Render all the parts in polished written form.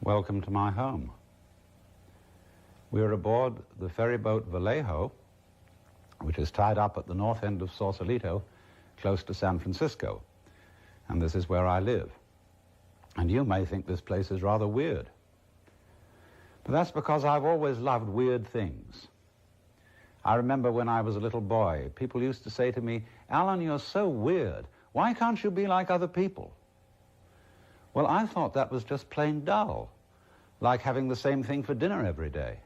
Welcome to my home. We're aboard the ferry boat Vallejo, which is tied up at the north end of Sausalito, close to San Francisco. And this is where I live. And you may think this place is rather weird. But that's because I've always loved weird things. I remember when I was a little boy, people used to say to me, "Alan, you're so weird. Why can't you be like other people?" Well, I thought that was just plain dull, like having the same thing for dinner every day.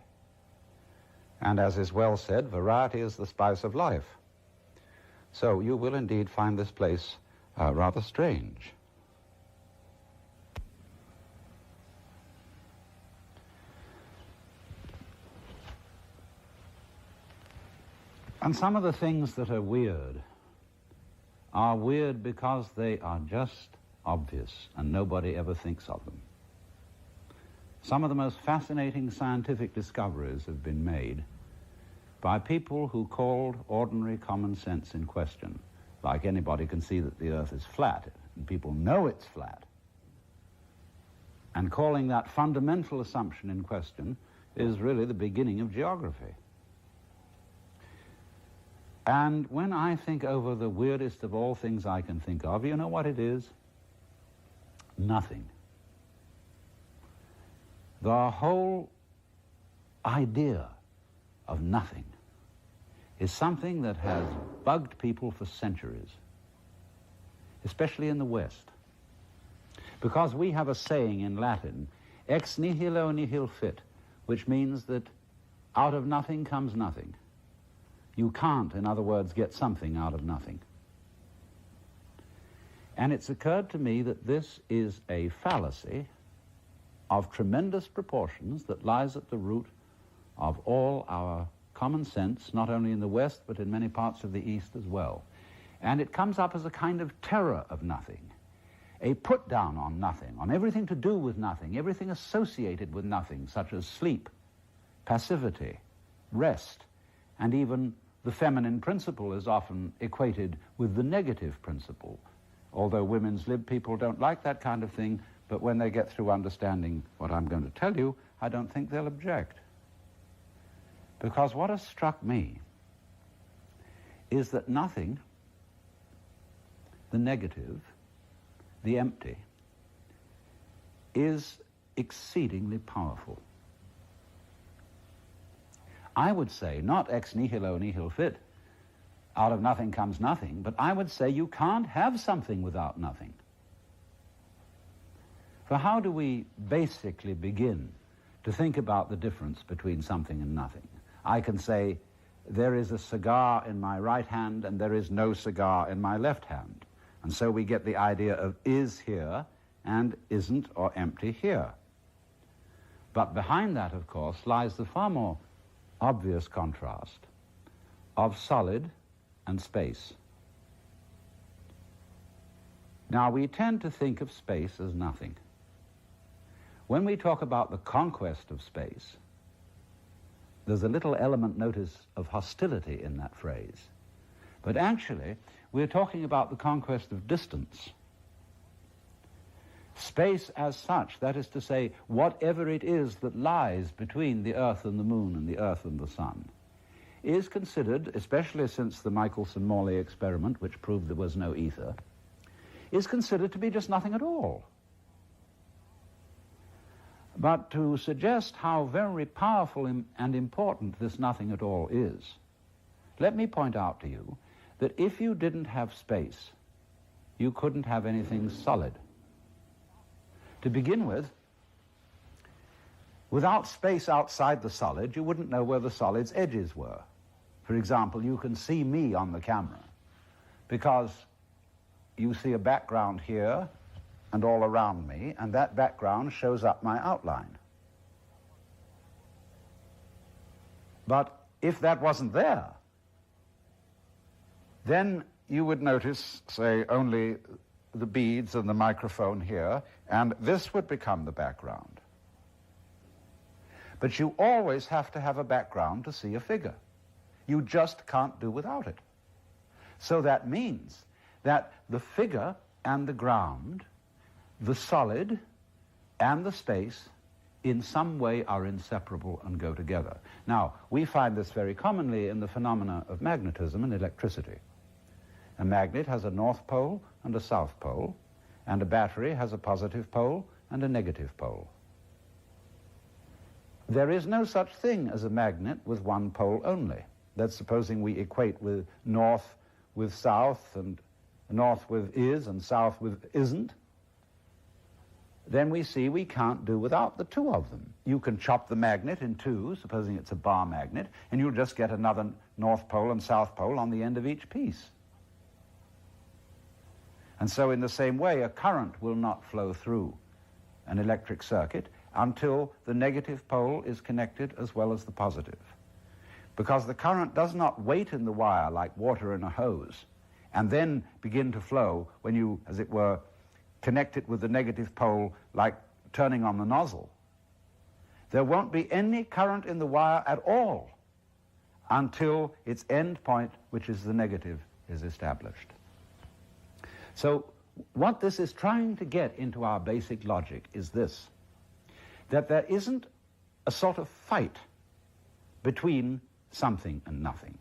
And as is well said, variety is the spice of life. So you will indeed find this place rather strange. And some of the things that are weird because they are just obvious and nobody ever thinks of them. Some of the most fascinating scientific discoveries have been made by people who called ordinary common sense in question. Like anybody can see that the Earth is flat, and people know it's flat. And calling that fundamental assumption in question is really the beginning of geography. And when I think over the weirdest of all things I can think of, you know what it is? Nothing. The whole idea of nothing is something that has bugged people for centuries, especially in the West. Because we have a saying in Latin, ex nihilo nihil fit, which means that out of nothing comes nothing. You can't, in other words, get something out of nothing. And it's occurred to me that this is a fallacy of tremendous proportions that lies at the root of all our common sense, not only in the West, but in many parts of the East as well. And it comes up as a kind of terror of nothing, a put down on nothing, on everything to do with nothing, everything associated with nothing, such as sleep, passivity, rest, and even the feminine principle is often equated with the negative principle. Although women's lib people don't like that kind of thing, but when they get through understanding what I'm going to tell you, I don't think they'll object. Because what has struck me is that nothing, the negative, the empty, is exceedingly powerful. I would say, not ex nihilo nihil fit, out of nothing comes nothing, but I would say you can't have something without nothing. For how do we basically begin to think about the difference between something and nothing? I can say, there is a cigar in my right hand and there is no cigar in my left hand. And so we get the idea of is here and isn't or empty here. But behind that, of course, lies the far more obvious contrast of solid and space. Now, we tend to think of space as nothing. When we talk about the conquest of space, there's a little element, notice, of hostility in that phrase. But actually, we're talking about the conquest of distance. Space as such, that is to say, whatever it is that lies between the Earth and the Moon and the Earth and the Sun, is considered, especially since the Michelson-Morley experiment, which proved there was no ether, is considered to be just nothing at all. But to suggest how very powerful and important this nothing at all is, let me point out to you that if you didn't have space, you couldn't have anything solid. To begin with, without space outside the solid, you wouldn't know where the solid's edges were. For example, you can see me on the camera because you see a background here and all around me, and that background shows up my outline. But if that wasn't there, then you would notice, say, only the beads and the microphone here, and this would become the background. But you always have to have a background to see a figure. You just can't do without it. So that means that the figure and the ground, the solid and the space, in some way are inseparable and go together. Now, we find this very commonly in the phenomena of magnetism and electricity. A magnet has a north pole and a south pole, and a battery has a positive pole and a negative pole. There is no such thing as a magnet with one pole only. That's supposing we equate with north with south, and north with is and south with isn't. Then we see we can't do without the two of them. You can chop the magnet in two, supposing it's a bar magnet, and you'll just get another north pole and south pole on the end of each piece. And so in the same way, a current will not flow through an electric circuit until the negative pole is connected as well as the positive. Because the current does not wait in the wire like water in a hose and then begin to flow when you, as it were, connect it with the negative pole like turning on the nozzle. There won't be any current in the wire at all until its end point, which is the negative, is established. So what this is trying to get into our basic logic is this, that there isn't a sort of fight between something and nothing.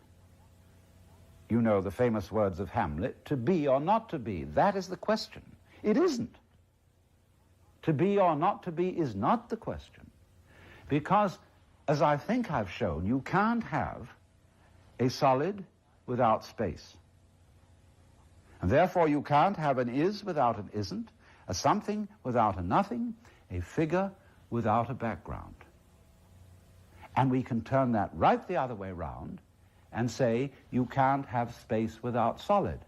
You know the famous words of Hamlet, to be or not to be, that is the question. It isn't. To be or not to be is not the question. Because, as I think I've shown, you can't have a solid without space. And therefore you can't have an is without an isn't, a something without a nothing, a figure without a background. And we can turn that right the other way round and say you can't have space without solid.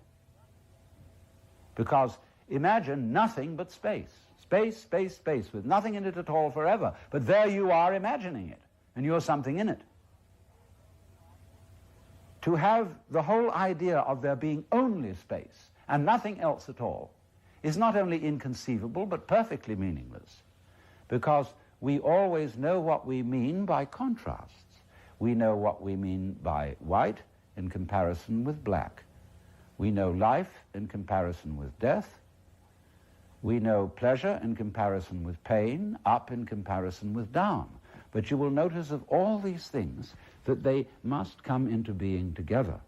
Because imagine nothing but space. Space, space, space, with nothing in it at all forever. But there you are imagining it, and you're something in it. To have the whole idea of there being only space and nothing else at all is not only inconceivable, but perfectly meaningless. Because we always know what we mean by contrasts. We know what we mean by white in comparison with black. We know life in comparison with death. We know pleasure in comparison with pain, up in comparison with down. But you will notice of all these things that they must come into being together.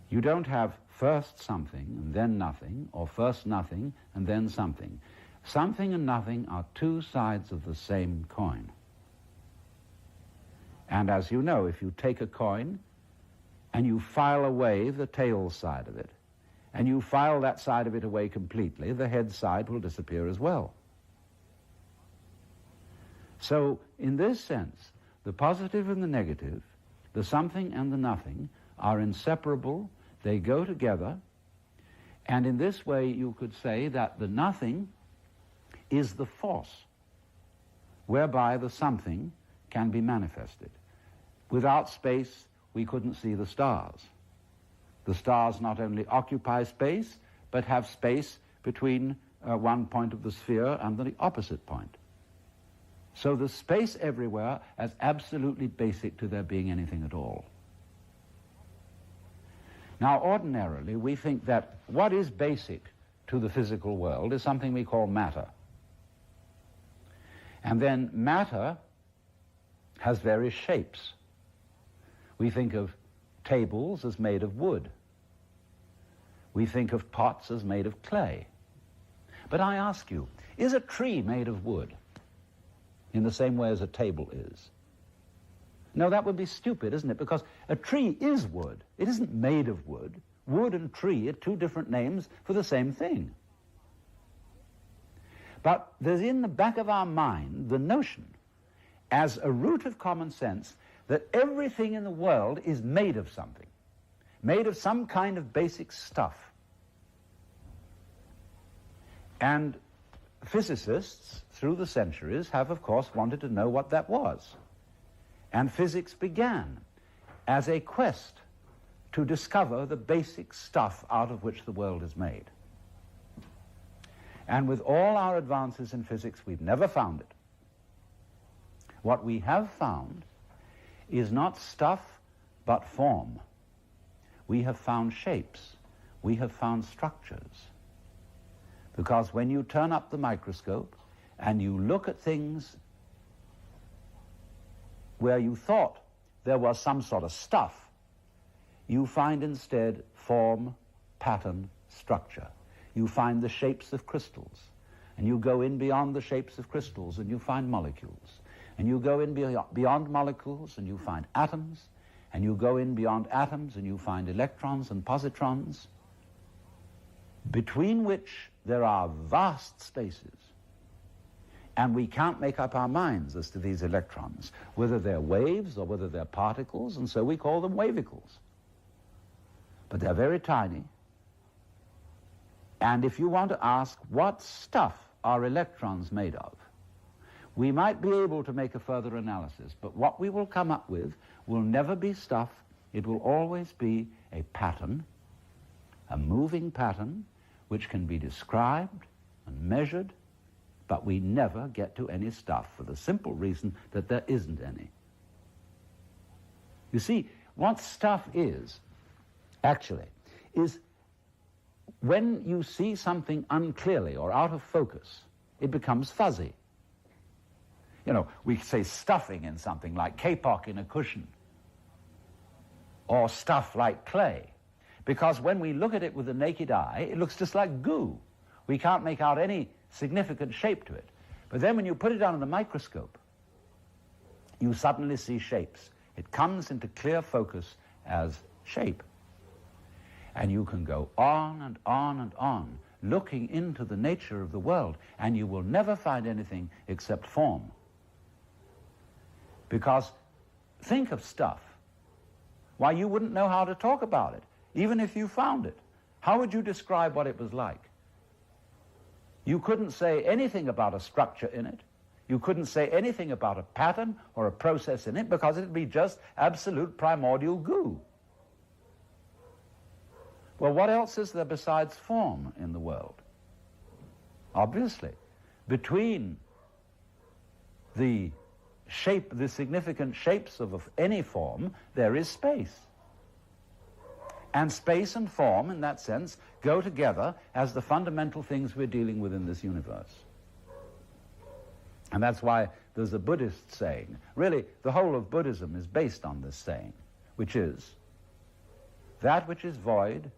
You don't have first something and then nothing, or first nothing and then something. Something and nothing are two sides of the same coin. And as you know, if you take a coin and you file away the tail side of it, and you file that side of it away completely, the head side will disappear as well. So, in this sense, the positive and the negative, the something and the nothing, are inseparable, they go together, and in this way you could say that the nothing is the force whereby the something can be manifested. Without space, we couldn't see the stars. The stars not only occupy space, but have space between one point of the sphere and the opposite point. So there's space everywhere as absolutely basic to there being anything at all. Now, ordinarily, we think that what is basic to the physical world is something we call matter. And then matter has various shapes. We think of tables as made of wood. We think of pots as made of clay. But I ask you, is a tree made of wood in the same way as a table is? No, that would be stupid, isn't it? Because a tree is wood. It isn't made of wood. Wood and tree are two different names for the same thing. But there's in the back of our mind the notion, as a root of common sense, that everything in the world is made of something, made of some kind of basic stuff. And physicists, through the centuries, have, of course, wanted to know what that was. And physics began as a quest to discover the basic stuff out of which the world is made. And with all our advances in physics, we've never found it. What we have found is not stuff, but form. We have found shapes. We have found structures. Because when you turn up the microscope and you look at things where you thought there was some sort of stuff, you find instead form, pattern, structure. You find the shapes of crystals, and you go in beyond the shapes of crystals and you find molecules. And you go in beyond molecules and you find atoms, and you go in beyond atoms and you find electrons and positrons, between which there are vast spaces. And we can't make up our minds as to these electrons, whether they're waves or whether they're particles, and so we call them wavicles. But they're very tiny. And if you want to ask what stuff are electrons made of, we might be able to make a further analysis, but what we will come up with will never be stuff. It will always be a pattern, a moving pattern, which can be described and measured, but we never get to any stuff for the simple reason that there isn't any. You see, what stuff is, actually, is when you see something unclearly or out of focus, it becomes fuzzy. You know, we say stuffing in something like kapok in a cushion, or stuff like clay, because when we look at it with the naked eye, it looks just like goo. We can't make out any significant shape to it. But then when you put it under the microscope, you suddenly see shapes. It comes into clear focus as shape. And you can go on and on and on, looking into the nature of the world, and you will never find anything except form. Because think of stuff. Why, you wouldn't know how to talk about it, even if you found it. How would you describe what it was like? You couldn't say anything about a structure in it. You couldn't say anything about a pattern or a process in it, because it'd be just absolute primordial goo. Well, what else is there besides form in the world? Obviously, between the significant shapes of any form, there is space. And space and form, in that sense, go together as the fundamental things we're dealing with in this universe. And that's why there's a Buddhist saying. Really, the whole of Buddhism is based on this saying, which is, that which is void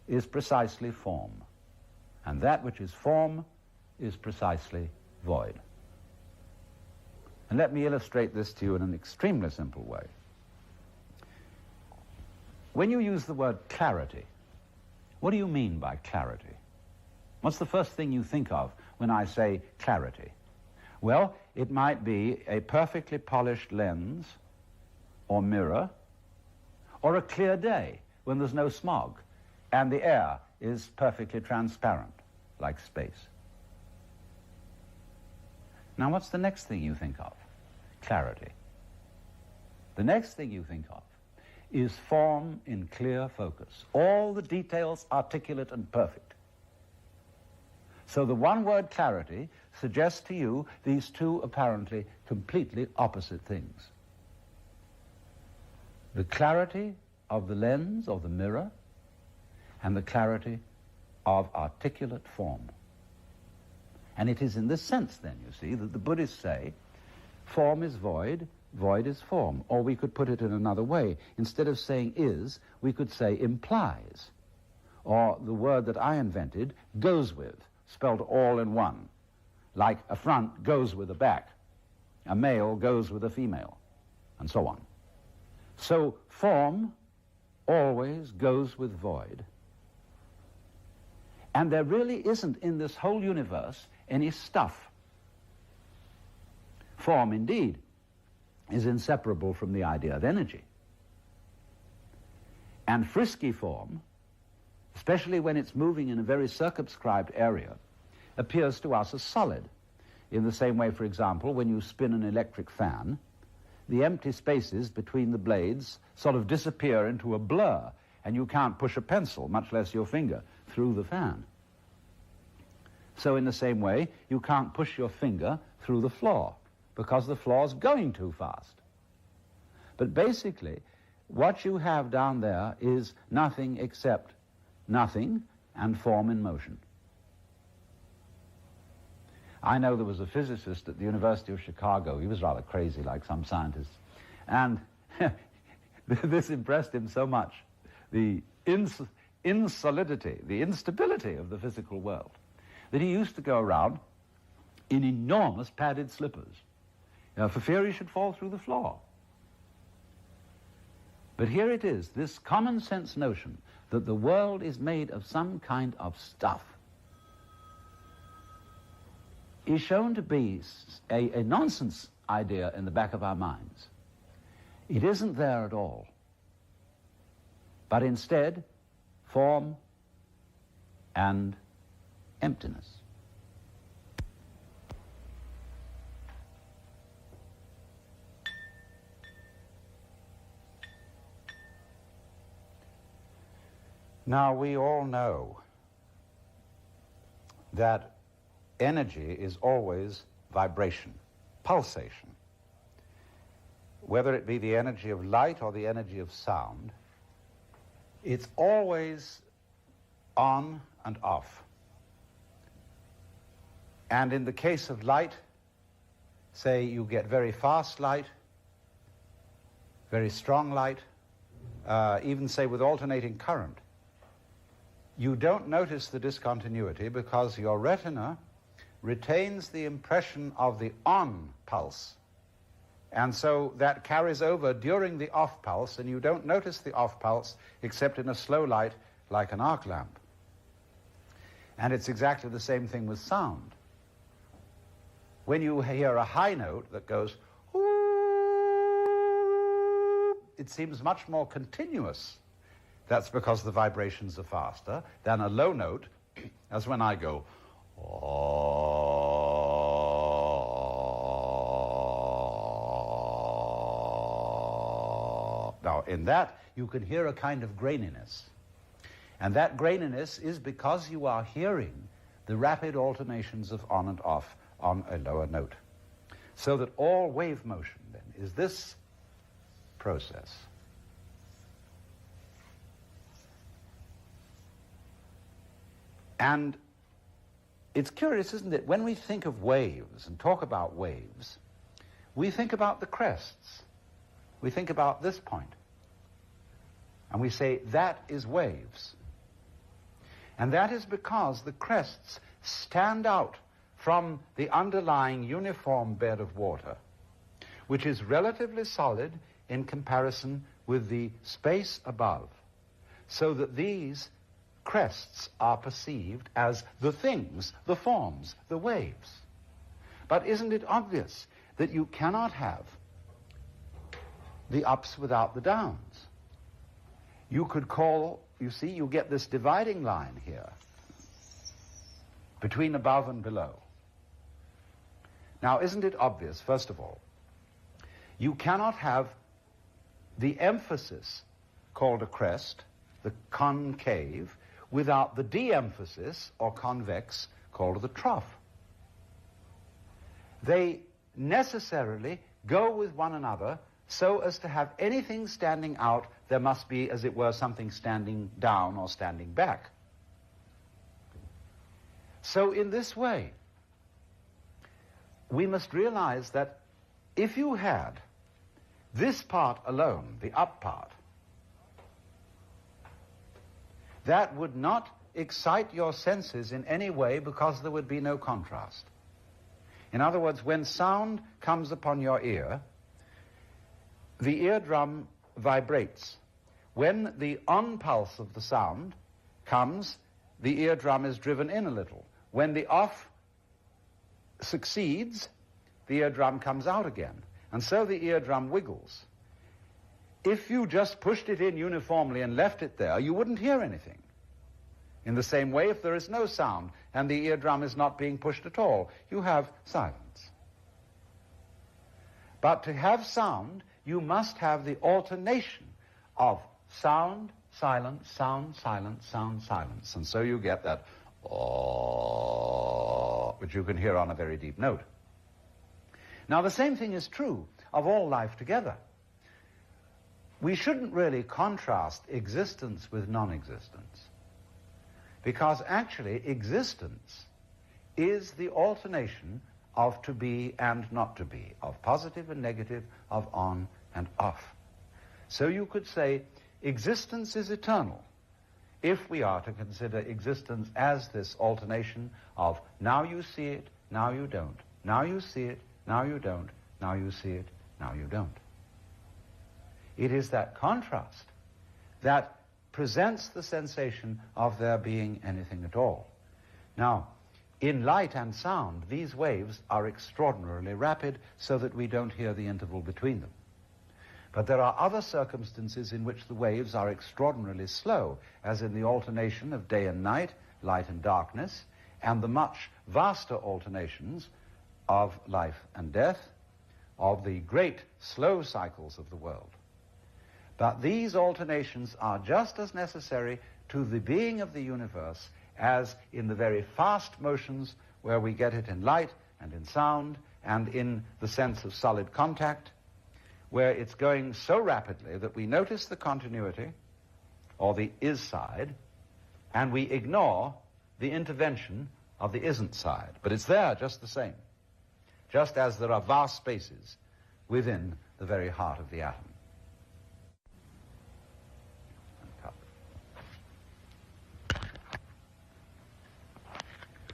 is precisely form, and that which is form is precisely void. And let me illustrate this to you in an extremely simple way. When you use the word clarity, what do you mean by clarity? What's the first thing you think of when I say clarity? Well, it might be a perfectly polished lens or mirror, or a clear day when there's no smog and the air is perfectly transparent, like space. Now, what's the next thing you think of? Clarity. The next thing you think of is form in clear focus. All the details articulate and perfect. So the one word clarity suggests to you these two apparently completely opposite things. The clarity of the lens, of the mirror, and the clarity of articulate form. And it is in this sense, then, you see, that the Buddhists say, form is void, void is form. Or we could put it in another way. Instead of saying is, we could say implies. Or the word that I invented, goes with, spelled all in one. Like a front goes with a back, a male goes with a female, and so on. So form always goes with void. And there really isn't in this whole universe any stuff. Form, indeed, is inseparable from the idea of energy. And frisky form, especially when it's moving in a very circumscribed area, appears to us as solid. In the same way, for example, when you spin an electric fan, the empty spaces between the blades sort of disappear into a blur, and you can't push a pencil, much less your finger, through the fan. So in the same way, you can't push your finger through the floor, because the floor's going too fast. But basically, what you have down there is nothing except nothing and form in motion. I know there was a physicist at the University of Chicago. He was rather crazy, like some scientists. And this impressed him so much, the insolidity, the instability of the physical world, that he used to go around in enormous padded slippers, for fear he should fall through the floor. But here it is, this common sense notion that the world is made of some kind of stuff is shown to be a nonsense idea in the back of our minds. It isn't there at all, but instead form and emptiness. Now, we all know that energy is always vibration, pulsation. Whether it be the energy of light or the energy of sound, it's always on and off. And in the case of light, say you get very fast light, very strong light, even say with alternating current, you don't notice the discontinuity because your retina retains the impression of the on pulse. And so that carries over during the off pulse, and you don't notice the off pulse except in a slow light like an arc lamp. And it's exactly the same thing with sound. When you hear a high note that goes, ooh, it seems much more continuous. That's because the vibrations are faster than a low note, as when I go, oh. Now, in that, you can hear a kind of graininess. And that graininess is because you are hearing the rapid alternations of on and off on a lower note. So that all wave motion, then, is this process. And it's curious, isn't it? When we think of waves and talk about waves, we think about the crests. We think about this point. And we say, that is waves. And that is because the crests stand out from the underlying uniform bed of water, which is relatively solid in comparison with the space above, so that these crests are perceived as the things, the forms, the waves. But isn't it obvious that you cannot have the ups without the downs? You could call, you see, you get this dividing line here between above and below. Now, isn't it obvious, first of all, you cannot have the emphasis called a crest, the concave, without the de-emphasis, or convex, called the trough. They necessarily go with one another, so as to have anything standing out, there must be, as it were, something standing down or standing back. So in this way, we must realize that if you had this part alone, the up part, that would not excite your senses in any way because there would be no contrast. In other words, when sound comes upon your ear, the eardrum vibrates. When the on pulse of the sound comes, the eardrum is driven in a little. When the off succeeds, the eardrum comes out again. And so the eardrum wiggles. If you just pushed it in uniformly and left it there, you wouldn't hear anything. In the same way, if there is no sound and the eardrum is not being pushed at all, you have silence. But to have sound, you must have the alternation of sound, silence, sound, silence, sound, silence. And so you get that oh, which you can hear on a very deep note. Now, the same thing is true of all life together. We shouldn't really contrast existence with non-existence, because actually existence is the alternation of to be and not to be, of positive and negative, of on and off. So you could say existence is eternal if we are to consider existence as this alternation of now you see it, now you don't, now you see it, now you don't, now you see it, now you don't. It is that contrast that presents the sensation of there being anything at all. Now, in light and sound, these waves are extraordinarily rapid so that we don't hear the interval between them. But there are other circumstances in which the waves are extraordinarily slow, as in the alternation of day and night, light and darkness, and the much vaster alternations of life and death, of the great slow cycles of the world. But these alternations are just as necessary to the being of the universe as in the very fast motions where we get it in light and in sound and in the sense of solid contact, where it's going so rapidly that we notice the continuity, or the is side, and we ignore the intervention of the isn't side. But it's there just the same, just as there are vast spaces within the very heart of the atom.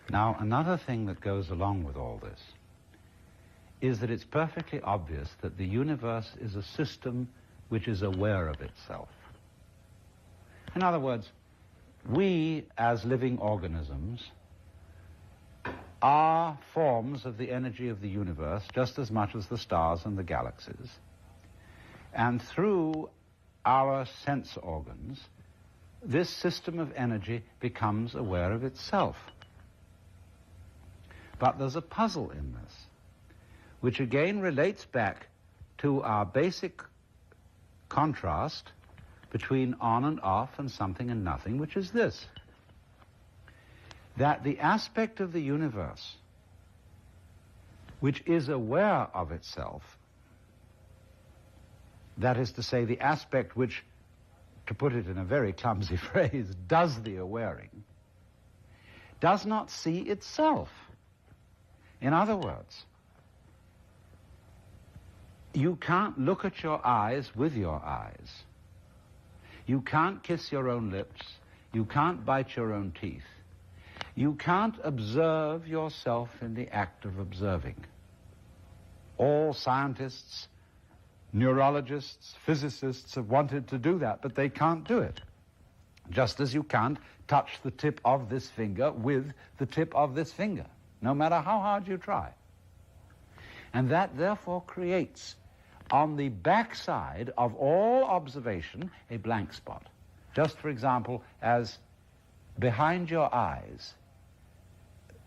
Now, another thing that goes along with all this is that it's perfectly obvious that the universe is a system which is aware of itself. In other words, we as living organisms are forms of the energy of the universe just as much as the stars and the galaxies. And through our sense organs, this system of energy becomes aware of itself. But there's a puzzle in this, which again relates back to our basic contrast between on and off and something and nothing, which is this: that the aspect of the universe which is aware of itself, that is to say, the aspect which, to put it in a very clumsy phrase, does the awaring, does not see itself. In other words, you can't look at your eyes with your eyes. You can't kiss your own lips. You can't bite your own teeth. You can't observe yourself in the act of observing. All scientists, neurologists, physicists have wanted to do that, but they can't do it. Just as you can't touch the tip of this finger with the tip of this finger, no matter how hard you try. And that therefore creates, on the backside of all observation, a blank spot. Just, for example, as behind your eyes,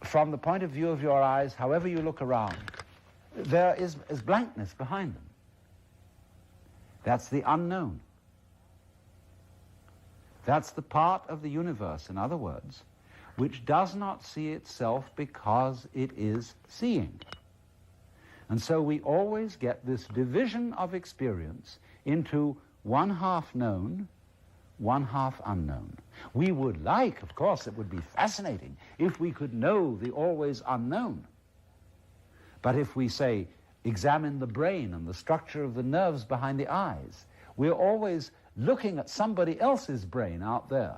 from the point of view of your eyes, however you look around, there is blankness behind them. That's the unknown. That's the part of the universe, in other words, which does not see itself because it is seeing. And so we always get this division of experience into one half known, one half unknown. We would like, of course, it would be fascinating if we could know the always unknown. But if we say, examine the brain and the structure of the nerves behind the eyes, we're always looking at somebody else's brain out there.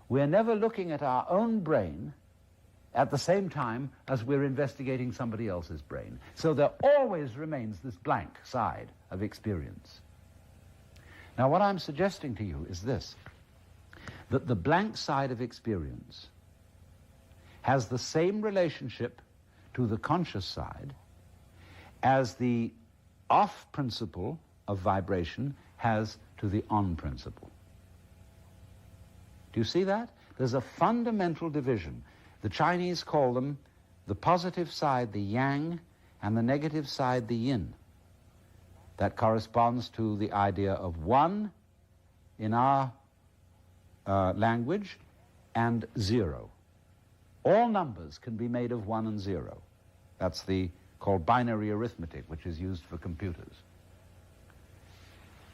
We're never looking at our own brain at the same time as we're investigating somebody else's brain. So there always remains this blank side of experience. Now, what I'm suggesting to you is this, that the blank side of experience has the same relationship to the conscious side as the off principle of vibration has to the on principle. Do you see that? There's a fundamental division. The Chinese call them the positive side, the yang, and the negative side, the yin. That corresponds to the idea of one in our language and zero. All numbers can be made of 1 and 0. That's the called binary arithmetic, which is used for computers.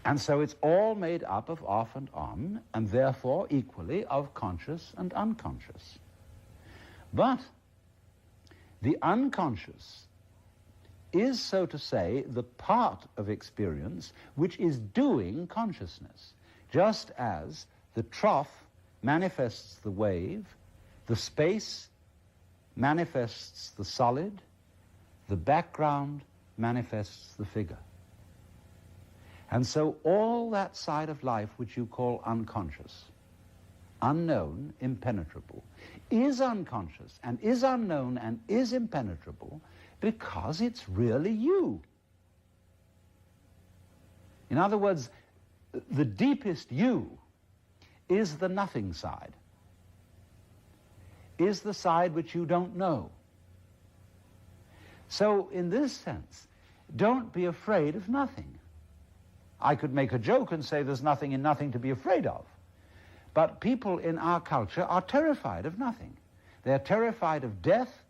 And so it's all made up of off and on, and therefore equally of conscious and unconscious. But The unconscious is, so to say, the part of experience which is doing consciousness, just as the trough manifests the wave, the space manifests the solid, the background manifests the figure. And so all that side of life which you call unconscious, unknown, impenetrable, is unconscious and is unknown and is impenetrable because it's really you. In other words, the deepest you is the nothing side, is the side which you don't know. So in this sense, don't be afraid of nothing. I could make a joke and say there's nothing in nothing to be afraid of. But people in our culture are terrified of nothing. They're terrified of death.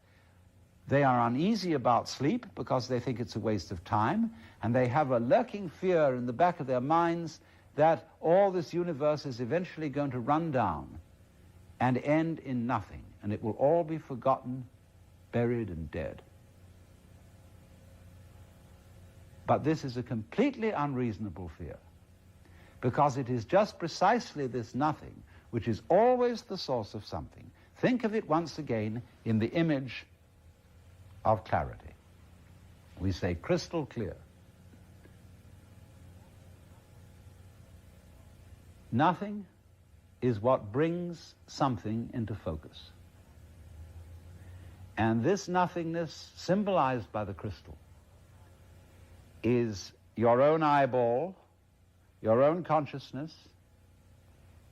They are uneasy about sleep because they think it's a waste of time. And they have a lurking fear in the back of their minds that all this universe is eventually going to run down and end in nothing. And it will all be forgotten, buried and dead. But this is a completely unreasonable fear, because it is just precisely this nothing which is always the source of something. Think of it once again in the image of clarity. We say crystal clear. Nothing is what brings something into focus. And this nothingness, symbolized by the crystal, is your own eyeball, your own consciousness,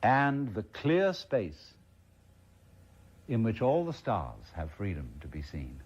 and the clear space in which all the stars have freedom to be seen.